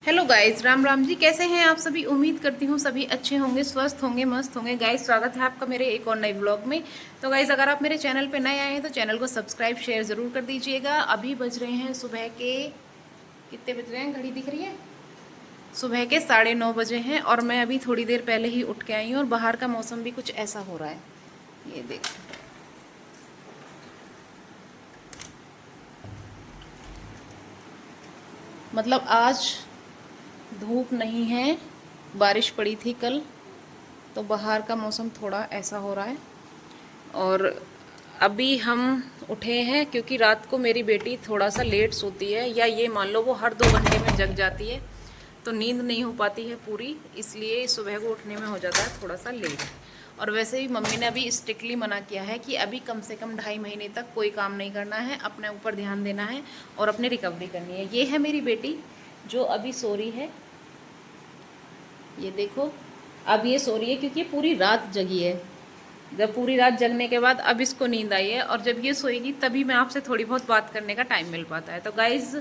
Hello guys, Ram Ram ji. कैसे हैं आप सभी? उम्मीद करती हूँ सभी अच्छे होंगे, स्वस्थ होंगे, मस्त होंगे। गाइस, स्वागत है आपका मेरे एक और नए ब्लॉग में। तो गाइस, अगर आप मेरे चैनल पे नए आए हैं तो चैनल को सब्सक्राइब शेयर ज़रूर कर दीजिएगा। अभी बज रहे हैं सुबह के, कितने बज रहे हैं? घड़ी दिख रही है? सुबह के 9:30 बजे हैं और मैं अभी थोड़ी देर पहले ही उठ के आई हूँ और बाहर का मौसम भी कुछ ऐसा हो रहा है। ये देखो, मतलब आज धूप नहीं है, बारिश पड़ी थी कल, तो बाहर का मौसम थोड़ा ऐसा हो रहा है। और अभी हम उठे हैं क्योंकि रात को मेरी बेटी थोड़ा सा लेट सोती है, या ये मान लो वो हर 2 घंटे में जग जाती है, तो नींद नहीं हो पाती है पूरी, इसलिए सुबह को उठने में हो जाता है थोड़ा सा लेट। और वैसे भी मम्मी ने अभी स्ट्रिक्टली मना किया है कि अभी कम से कम 2.5 महीने तक कोई काम नहीं करना है, अपने ऊपर ध्यान देना है और अपनी रिकवरी करनी है। ये है मेरी बेटी जो अभी सो रही है, ये देखो। अब ये सो रही है क्योंकि पूरी रात जगी है। जब पूरी रात जगने के बाद अब इसको नींद आई है, और जब ये सोएगी तभी मैं आपसे थोड़ी बहुत बात करने का टाइम मिल पाता है। तो गाइज़,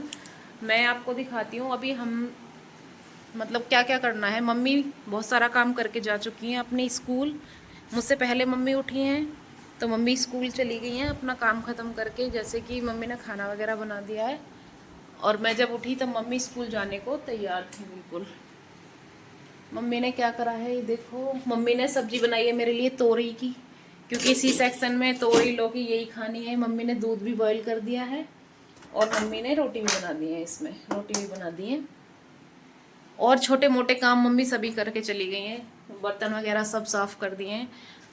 मैं आपको दिखाती हूँ अभी हम मतलब क्या क्या करना है। मम्मी बहुत सारा काम करके जा चुकी हैं अपने स्कूल, मुझसे पहले मम्मी उठी हैं, तो मम्मी स्कूल चली गई हैं अपना काम ख़त्म करके। जैसे कि मम्मी ने खाना वगैरह बना दिया है, और मैं जब उठी तब मम्मी स्कूल जाने को तैयार थी बिल्कुल। मम्मी ने क्या करा है ये देखो। मम्मी ने सब्जी बनाई है मेरे लिए तोरी की, क्योंकि सी सेक्शन में तोरी लौकी यही खानी है। मम्मी ने दूध भी बॉईल कर दिया है, और मम्मी ने रोटी भी बना दी है, इसमें रोटी भी बना दी है। और छोटे मोटे काम मम्मी सभी करके चली गई हैं, बर्तन वगैरह सब साफ़ कर दिए हैं।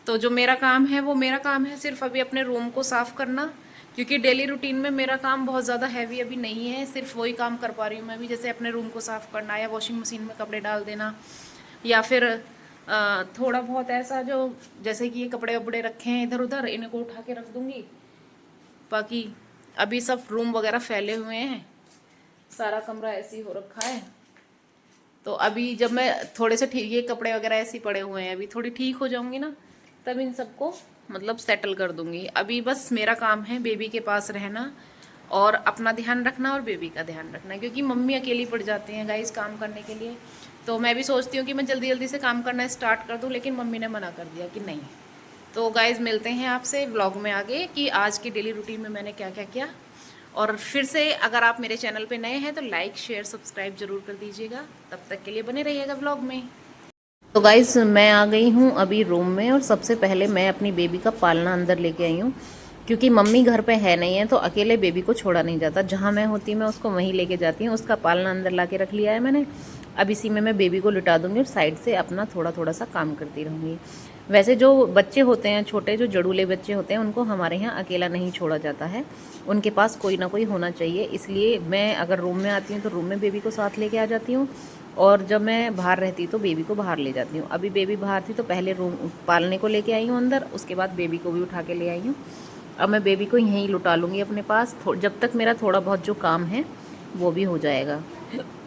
तो जो मेरा काम है वो मेरा काम है सिर्फ अभी अपने रूम को साफ़ करना, क्योंकि डेली रूटीन में मेरा काम बहुत ज़्यादा हैवी अभी नहीं है। सिर्फ वही काम कर पा रही हूँ मैं भी, जैसे अपने रूम को साफ़ करना या वॉशिंग मशीन में कपड़े डाल देना, या फिर थोड़ा बहुत ऐसा जो, जैसे कि ये कपड़े वपड़े रखे हैं इधर उधर, इनको उठा के रख दूँगी। बाकी अभी सब रूम वगैरह फैले हुए हैं, सारा कमरा ऐसे ही हो रखा है। तो अभी जब मैं थोड़े से ठीक, ये कपड़े वगैरह ऐसे ही पड़े हुए हैं, अभी थोड़ी ठीक हो जाऊंगी ना, तब इन सबको मतलब सेटल कर दूंगी। अभी बस मेरा काम है बेबी के पास रहना और अपना ध्यान रखना और बेबी का ध्यान रखना, क्योंकि मम्मी अकेली पड़ जाती हैं गाइस काम करने के लिए। तो मैं भी सोचती हूँ कि मैं जल्दी जल्दी से काम करना स्टार्ट कर दूँ, लेकिन मम्मी ने मना कर दिया कि नहीं। तो गाइस, मिलते हैं आपसे व्लॉग में आगे कि आज की डेली रूटीन में मैंने क्या क्या किया। और फिर से अगर आप मेरे चैनल पे नए हैं तो लाइक शेयर सब्सक्राइब जरूर कर दीजिएगा। तब तक के लिए बने रहिएगा व्लॉग में। तो गाइस, मैं आ गई हूँ अभी रूम में, और सबसे पहले मैं अपनी बेबी का पालना अंदर लेके आई हूँ, क्योंकि मम्मी घर पे है नहीं है तो अकेले बेबी को छोड़ा नहीं जाता। जहाँ मैं होती मैं उसको वहीं लेके जाती हूँ। उसका पालना अंदर ला के रख लिया है मैंने। अब इसी में मैं बेबी को लिटा दूँगी और साइड से अपना थोड़ा थोड़ा सा काम करती रहूँगी। वैसे जो बच्चे होते हैं छोटे, जो जड़ूले बच्चे होते हैं, उनको हमारे यहाँ अकेला नहीं छोड़ा जाता है, उनके पास कोई ना कोई होना चाहिए। इसलिए मैं अगर रूम में आती हूँ तो रूम में बेबी को साथ लेके आ जाती हूँ, और जब मैं बाहर रहती तो बेबी को बाहर ले जाती हूँ। अभी बेबी बाहर थी तो पहले रूम पालने को लेके आई हूँ अंदर, उसके बाद बेबी को भी उठा के ले आई हूँ। अब मैं बेबी को यहीं लुटा लूँगी अपने पास, जब तक मेरा थोड़ा बहुत जो काम है वो भी हो जाएगा।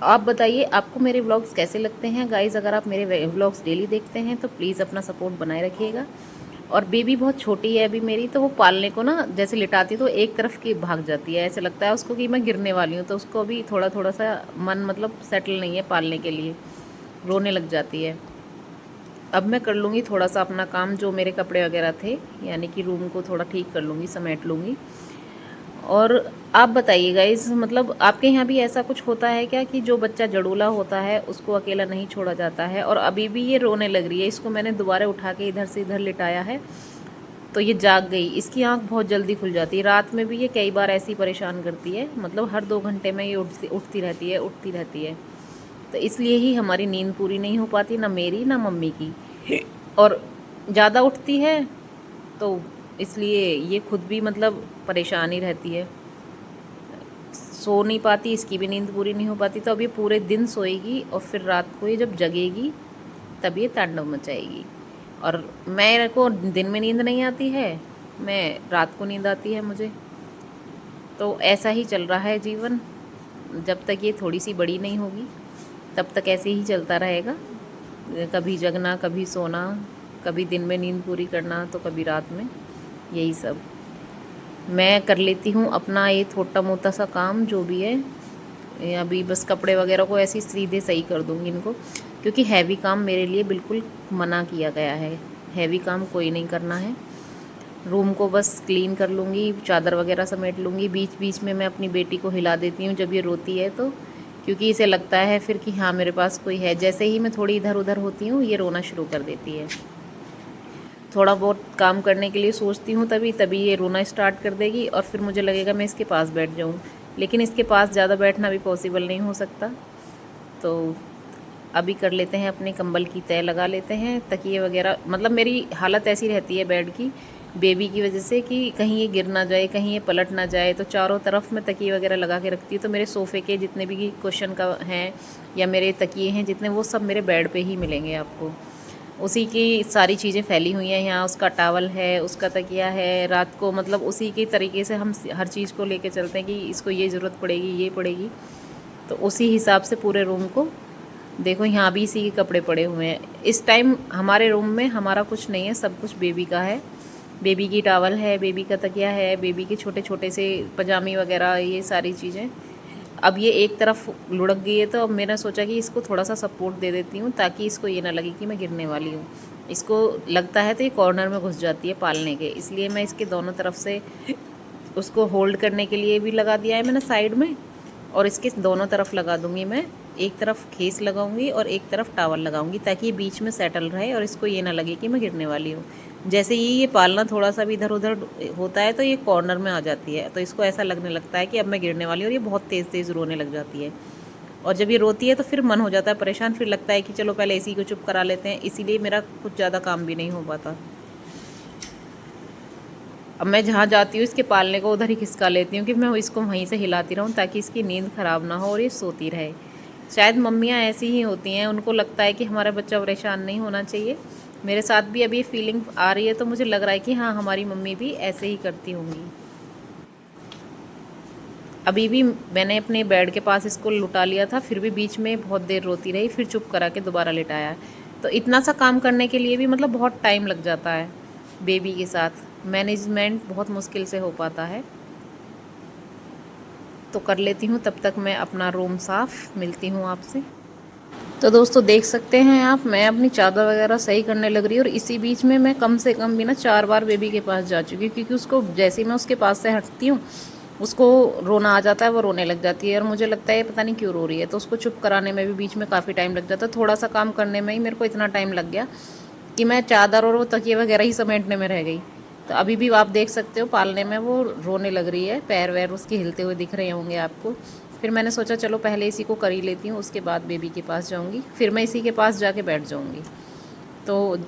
आप बताइए आपको मेरे व्लॉग्स कैसे लगते हैं गाइज़। अगर आप मेरे व्लॉग्स डेली देखते हैं तो प्लीज़ अपना सपोर्ट बनाए रखिएगा। और बेबी बहुत छोटी है अभी मेरी, तो वो पालने को ना जैसे लिटाती तो एक तरफ की भाग जाती है, ऐसे लगता है उसको कि मैं गिरने वाली हूँ। तो उसको अभी थोड़ा थोड़ा सा मन मतलब सेटल नहीं है पालने के लिए, रोने लग जाती है। अब मैं कर लूँगी थोड़ा सा अपना काम, जो मेरे कपड़े वगैरह थे, यानी कि रूम को थोड़ा ठीक कर लूँगी, समेट लूँगी। और आप बताइए गाइज़, मतलब आपके यहाँ भी ऐसा कुछ होता है क्या कि जो बच्चा जड़ूला होता है उसको अकेला नहीं छोड़ा जाता है? और अभी भी ये रोने लग रही है, इसको मैंने दोबारा उठा के इधर से इधर लिटाया है तो ये जाग गई। इसकी आंख बहुत जल्दी खुल जाती है। रात में भी ये कई बार ऐसी परेशान करती है, मतलब हर 2 घंटे में ये उठती रहती है, उठती रहती है। तो इसलिए ही हमारी नींद पूरी नहीं हो पाती, ना मेरी ना मम्मी की। और ज़्यादा उठती है तो इसलिए ये खुद भी मतलब परेशान ही रहती है, सो नहीं पाती, इसकी भी नींद पूरी नहीं हो पाती। तो अब ये पूरे दिन सोएगी और फिर रात को ये जब जगेगी तब ये तांडव मचाएगी। और मेरे को दिन में नींद नहीं आती है, मैं रात को नींद आती है मुझे। तो ऐसा ही चल रहा है जीवन। जब तक ये थोड़ी सी बड़ी नहीं होगी तब तक ऐसे ही चलता रहेगा, कभी जगना कभी सोना, कभी दिन में नींद पूरी करना तो कभी रात में, यही सब। मैं कर लेती हूँ अपना ये छोटा मोटा सा काम जो भी है, अभी बस कपड़े वगैरह को ऐसे ही सीधे सही कर दूँगी इनको, क्योंकि हैवी काम मेरे लिए बिल्कुल मना किया गया है। हैवी काम कोई नहीं करना है। रूम को बस क्लीन कर लूँगी, चादर वगैरह समेट लूँगी। बीच बीच में मैं अपनी बेटी को हिला देती हूँ जब ये रोती है तो, क्योंकि इसे लगता है फिर कि हाँ मेरे पास कोई है। जैसे ही मैं थोड़ी इधर उधर होती हूँ ये रोना शुरू कर देती है। थोड़ा बहुत काम करने के लिए सोचती हूँ तभी तभी ये रोना स्टार्ट कर देगी और फिर मुझे लगेगा मैं इसके पास बैठ जाऊँ, लेकिन इसके पास ज़्यादा बैठना भी पॉसिबल नहीं हो सकता। तो अभी कर लेते हैं, अपने कंबल की तह लगा लेते हैं, तकिए वगैरह। मतलब मेरी हालत ऐसी रहती है बेड की बेबी की वजह से कि कहीं ये गिर ना जाए, कहीं ये पलट ना जाए, तो चारों तरफ मैं तकिए वगैरह लगा के रखती हूँ। तो मेरे सोफ़े के जितने भी क्वेश्चन का हैं या मेरे तकिए हैं जितने, वो सब मेरे बेड पे ही मिलेंगे आपको। उसी की सारी चीज़ें फैली हुई हैं यहाँ। उसका टावल है, उसका तकिया है। रात को मतलब उसी के तरीके से हम हर चीज़ को लेके चलते हैं कि इसको ये ज़रूरत पड़ेगी, ये पड़ेगी, तो उसी हिसाब से पूरे रूम को। देखो यहाँ भी इसी के कपड़े पड़े हुए हैं। इस टाइम हमारे रूम में हमारा कुछ नहीं है, सब कुछ बेबी का है। बेबी की टावल है, बेबी का तकिया है, बेबी के छोटे छोटे से पजामी वगैरह, ये सारी चीज़ें। अब ये एक तरफ लुढ़क गई है तो अब मैंने सोचा कि इसको थोड़ा सा सपोर्ट दे देती हूँ ताकि इसको ये ना लगे कि मैं गिरने वाली हूँ। इसको लगता है तो ये कॉर्नर में घुस जाती है पालने के, इसलिए मैं इसके दोनों तरफ से उसको होल्ड करने के लिए भी लगा दिया है मैंने साइड में, और इसके दोनों तरफ लगा दूँगी मैं। एक तरफ खेस लगाऊंगी और एक तरफ टावल लगाऊंगी ताकि ये बीच में सेटल रहे और इसको ये ना लगे कि मैं गिरने वाली हूँ। जैसे ही ये पालना थोड़ा सा भी इधर उधर होता है तो ये कॉर्नर में आ जाती है, तो इसको ऐसा लगने लगता है कि अब मैं गिरने वाली हूँ, और ये बहुत तेज़ तेज़ रोने लग जाती है। और जब ये रोती है तो फिर मन हो जाता है परेशान, फिर लगता है कि चलो पहले इसी को चुप करा लेते हैं, इसीलिए मेरा कुछ ज़्यादा काम भी नहीं हो पाता। अब मैं जहाँ जाती हूँ इसके पालने को उधर ही खिसका लेती हूँ कि मैं इसको वहीं से हिलाती रहूँ ताकि इसकी नींद ख़राब ना हो और ये सोती रहे। शायद मम्मियाँ ऐसी ही होती हैं, उनको लगता है कि हमारा बच्चा परेशान नहीं होना चाहिए। मेरे साथ भी अभी फीलिंग आ रही है तो मुझे लग रहा है कि हाँ हमारी मम्मी भी ऐसे ही करती होंगी। अभी भी मैंने अपने बेड के पास इसको लुटा लिया था, फिर भी बीच में बहुत देर रोती रही, फिर चुप करा के दोबारा लिटाया। तो इतना सा काम करने के लिए भी मतलब बहुत टाइम लग जाता है। बेबी के साथ मैनेजमेंट बहुत मुश्किल से हो पाता है। तो कर लेती हूँ तब तक मैं अपना रूम साफ़, मिलती हूँ आपसे। तो दोस्तों देख सकते हैं आप, मैं अपनी चादर वगैरह सही करने लग रही हूँ और इसी बीच में मैं कम से कम भी ना 4 बार बेबी के पास जा चुकी हूँ, क्योंकि उसको जैसे ही मैं उसके पास से हटती हूँ उसको रोना आ जाता है, वो रोने लग जाती है और मुझे लगता है पता नहीं क्यों रो रही है। तो उसको चुप कराने में भी बीच में काफ़ी टाइम लग जाता है। थोड़ा सा काम करने में ही मेरे को इतना टाइम लग गया कि मैं चादर और वो तकिए वगैरह ही समेटने में रह गई। तो अभी भी आप देख सकते हो पालने में वो रोने लग रही है, पैर वैर उसके हिलते हुए दिख रहे होंगे आपको। फिर मैंने सोचा चलो पहले इसी को कर ही लेती हूँ, उसके बाद बेबी के पास जाऊँगी, फिर मैं इसी के पास जाके बैठ जाऊँगी। तो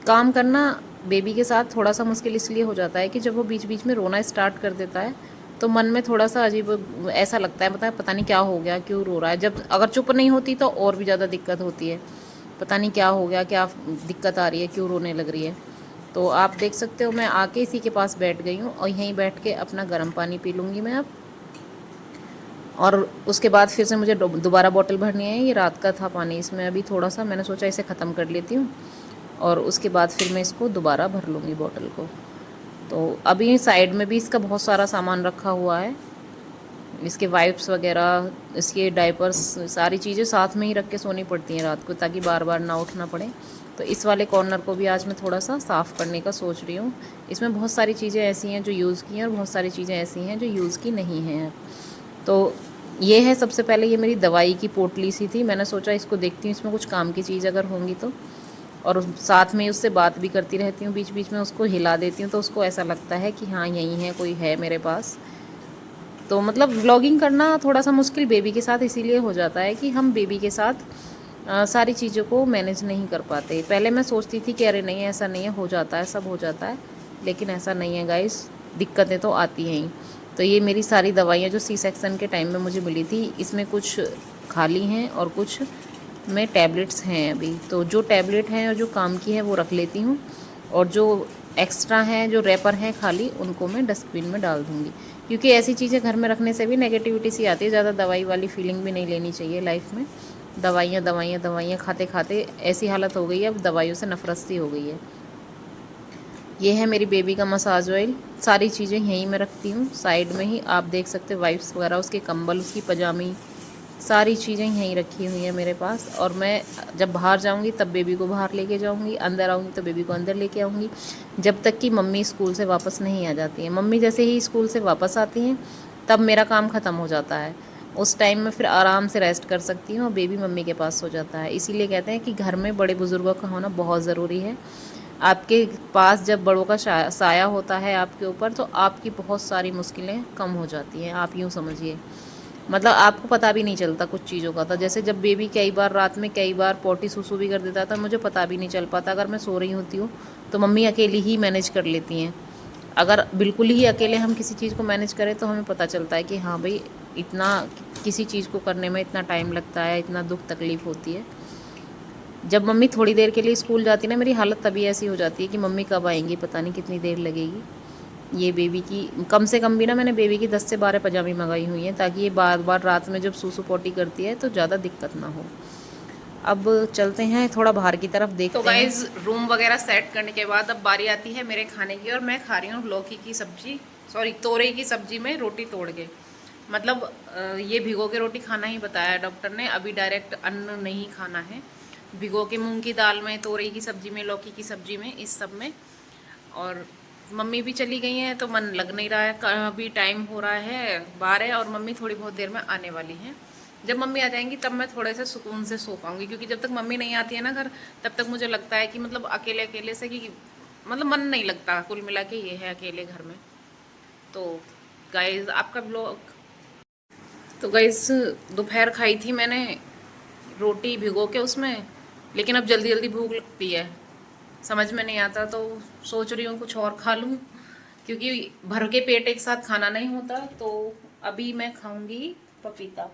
काम करना बेबी के साथ थोड़ा सा मुश्किल इसलिए हो जाता है कि जब वो बीच बीच में रोना स्टार्ट कर देता है तो मन में थोड़ा सा अजीब ऐसा लगता है, पता नहीं क्या हो गया, क्यों रो रहा है। जब अगर चुप नहीं होती तो और भी ज़्यादा दिक्कत होती है, पता नहीं क्या हो गया, क्या दिक्कत आ रही है, क्यों रोने लग रही है। तो आप देख सकते हो मैं आके इसी के पास बैठ गई हूँ और यहीं बैठ के अपना गर्म पानी पी लूँगी मैं अब। और उसके बाद फिर से मुझे दोबारा बॉटल भरनी है। ये रात का था पानी, इसमें अभी थोड़ा सा मैंने सोचा इसे ख़त्म कर लेती हूँ और उसके बाद फिर मैं इसको दोबारा भर लूँगी बॉटल को। तो अभी साइड में भी इसका बहुत सारा सामान रखा हुआ है, इसके वाइप्स वगैरह, इसके डायपर्स, सारी चीज़ें साथ में ही रख के सोनी पड़ती हैं रात को ताकि बार बार ना उठना पड़े। तो इस वाले कॉर्नर को भी आज मैं थोड़ा सा साफ़ करने का सोच रही हूँ। इसमें बहुत सारी चीज़ें ऐसी हैं जो यूज़ की हैं और बहुत सारी चीज़ें ऐसी हैं जो यूज़ की नहीं हैं। तो ये है सबसे पहले, ये मेरी दवाई की पोटली सी थी, मैंने सोचा इसको देखती हूँ इसमें कुछ काम की चीज़ अगर होंगी तो। और साथ में उससे बात भी करती रहती हूँ, बीच बीच में उसको हिला देती हूँ तो उसको ऐसा लगता है कि हाँ यहीं है, कोई है मेरे पास। तो मतलब व्लॉगिंग करना थोड़ा सा मुश्किल बेबी के साथ इसीलिए हो जाता है कि हम बेबी के साथ सारी चीज़ों को मैनेज नहीं कर पाते। पहले मैं सोचती थी कि अरे नहीं ऐसा नहीं है, हो जाता है, सब हो जाता है, लेकिन ऐसा नहीं है गाइस, दिक्कतें तो आती हैं ही। तो ये मेरी सारी दवाइयाँ जो सी सेक्शन के टाइम में मुझे मिली थी, इसमें कुछ खाली हैं और कुछ में टैबलेट्स हैं अभी। तो जो टैबलेट हैं और जो काम की है वो रख लेती हूँ, और जो एक्स्ट्रा हैं, जो रैपर हैं खाली, उनको मैं डस्टबिन में डाल दूँगी। क्योंकि ऐसी चीज़ें घर में रखने से भी नेगेटिविटी सी आती है, ज़्यादा दवाई वाली फीलिंग भी नहीं लेनी चाहिए लाइफ में। दवाइयाँ दवाइयाँ दवाइयाँ खाते खाते ऐसी हालत हो गई है, अब दवाइयों से नफरत सी हो गई है। ये है मेरी बेबी का मसाज ऑयल, सारी चीज़ें यहीं मैं रखती हूँ साइड में ही। आप देख सकते हो वाइप्स वगैरह, उसके कंबल, उसकी पजामी, सारी चीज़ें यहीं रखी हुई हैं मेरे पास। और मैं जब बाहर जाऊंगी तब बेबी को बाहर लेके जाऊंगी, अंदर आऊंगी तो बेबी को अंदर लेके आऊंगी, जब तक कि मम्मी स्कूल से वापस नहीं आ जाती हैं। मम्मी जैसे ही स्कूल से वापस आती हैं तब मेरा काम ख़त्म हो जाता है। उस टाइम में फिर आराम से रेस्ट कर सकती हूँ और बेबी मम्मी के पास सो जाता है। इसीलिए कहते हैं कि घर में बड़े बुज़ुर्गों का होना बहुत ज़रूरी है। आपके पास जब बड़ों का साया होता है आपके ऊपर, तो आपकी बहुत सारी मुश्किलें कम हो जाती हैं। आप यूँ समझिए, मतलब आपको पता भी नहीं चलता कुछ चीज़ों का। तो जैसे जब बेबी कई बार रात में कई बार पोटी सूसू भी कर देता था, मुझे पता भी नहीं चल पाता। अगर मैं सो रही होती हूँ तो मम्मी अकेली ही मैनेज कर लेती हैं। अगर बिल्कुल ही अकेले हम किसी चीज़ को मैनेज करें तो हमें पता चलता है कि हाँ भाई, इतना किसी चीज़ को करने में इतना टाइम लगता है, इतना दुख तकलीफ़ होती है। जब मम्मी थोड़ी देर के लिए स्कूल जाती है ना, मेरी हालत तभी ऐसी हो जाती है कि मम्मी कब आएंगी, पता नहीं कितनी देर लगेगी। ये बेबी की कम से कम भी ना, मैंने बेबी की 10 से 12 पजामी मंगाई हुई हैं, ताकि ये बार बार रात में जब सूसू पोटी करती है तो ज़्यादा दिक्कत ना हो। अब चलते हैं थोड़ा बाहर की तरफ देखते हैं। तो गाइज, रूम वगैरह सेट करने के बाद अब बारी आती है मेरे खाने की, और मैं खा रही हूँ लौकी की सब्जी, सॉरी तोरई की सब्जी में रोटी तोड़ के। मतलब ये भिगो के रोटी खाना ही बताया डॉक्टर ने, अभी डायरेक्ट अन्न नहीं खाना है। भिगो के मूंग की दाल में, तोरई की सब्जी में, लौकी की सब्जी में, इस सब में। और मम्मी भी चली गई हैं तो मन लग नहीं रहा है। अभी टाइम हो रहा है 12 और मम्मी थोड़ी बहुत देर में आने वाली हैं। जब मम्मी आ जाएंगी तब मैं थोड़े से सुकून से सो पाऊंगी, क्योंकि जब तक मम्मी नहीं आती है ना घर, तब तक मुझे लगता है कि मतलब अकेले अकेले से कि मतलब मन नहीं लगता। कुल मिला के ये है अकेले घर में। तो गाइज आपका ब्लॉग, तो गाइज दोपहर खाई थी मैंने रोटी भिगो के उसमें, लेकिन अब जल्दी जल्दी भूख लगती है, समझ में नहीं आता, तो सोच रही हूँ कुछ और खा लूँ, क्योंकि भर के पेट एक साथ खाना नहीं होता। तो अभी मैं खाऊंगी पपीता,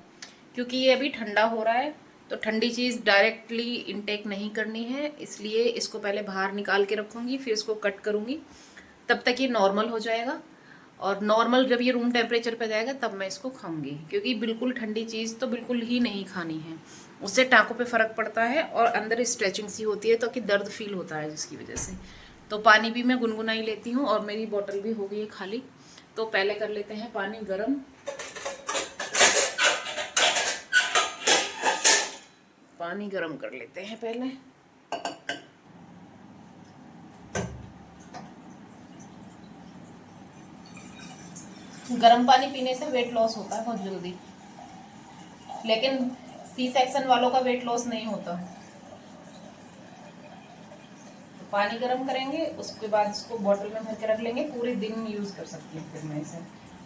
क्योंकि ये अभी ठंडा हो रहा है, तो ठंडी चीज़ डायरेक्टली इनटेक नहीं करनी है, इसलिए इसको पहले बाहर निकाल के रखूँगी, फिर इसको कट करूँगी, तब तक ये नॉर्मल हो जाएगा। और नॉर्मल जब ये रूम टेम्परेचर पे जाएगा तब मैं इसको खाऊंगी, क्योंकि बिल्कुल ठंडी चीज़ तो बिल्कुल ही नहीं खानी है। उससे टाँकों पे फ़र्क पड़ता है और अंदर स्ट्रेचिंग सी होती है, तो कि दर्द फील होता है जिसकी वजह से। तो पानी भी मैं गुनगुना ही लेती हूँ, और मेरी बोतल भी हो गई है खाली। तो पहले कर लेते हैं पानी गर्म। पानी गर्म कर लेते हैं पहले। गर्म पानी पीने से वेट लॉस होता है बहुत जल्दी, लेकिन सी सेक्शन वालों का वेट लॉस नहीं होता। तो पानी गर्म करेंगे, उसके बाद इसको बोतल में भर के रख लेंगे, पूरे दिन यूज कर सकती हूँ फिर मैं इसे।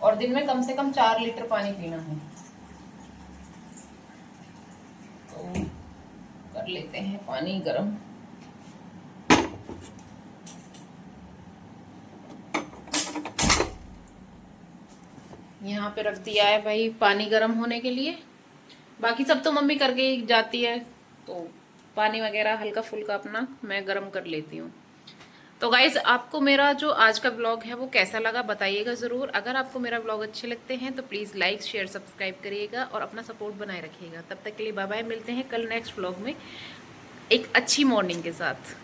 और दिन में कम से कम 4 लीटर पानी पीना है। तो कर लेते हैं पानी गर्म। यहाँ पे रख दिया है भाई पानी गर्म होने के लिए। बाकी सब तो मम्मी करके ही जाती है, तो पानी वगैरह हल्का फुल्का अपना मैं गर्म कर लेती हूँ। तो गाइज, आपको मेरा जो आज का ब्लॉग है वो कैसा लगा बताइएगा ज़रूर। अगर आपको मेरा ब्लॉग अच्छे लगते हैं तो प्लीज़ लाइक शेयर सब्सक्राइब करिएगा और अपना सपोर्ट बनाए रखिएगा। तब तक के लिए बाय बाय, मिलते हैं कल नेक्स्ट ब्लॉग में एक अच्छी मॉर्निंग के साथ।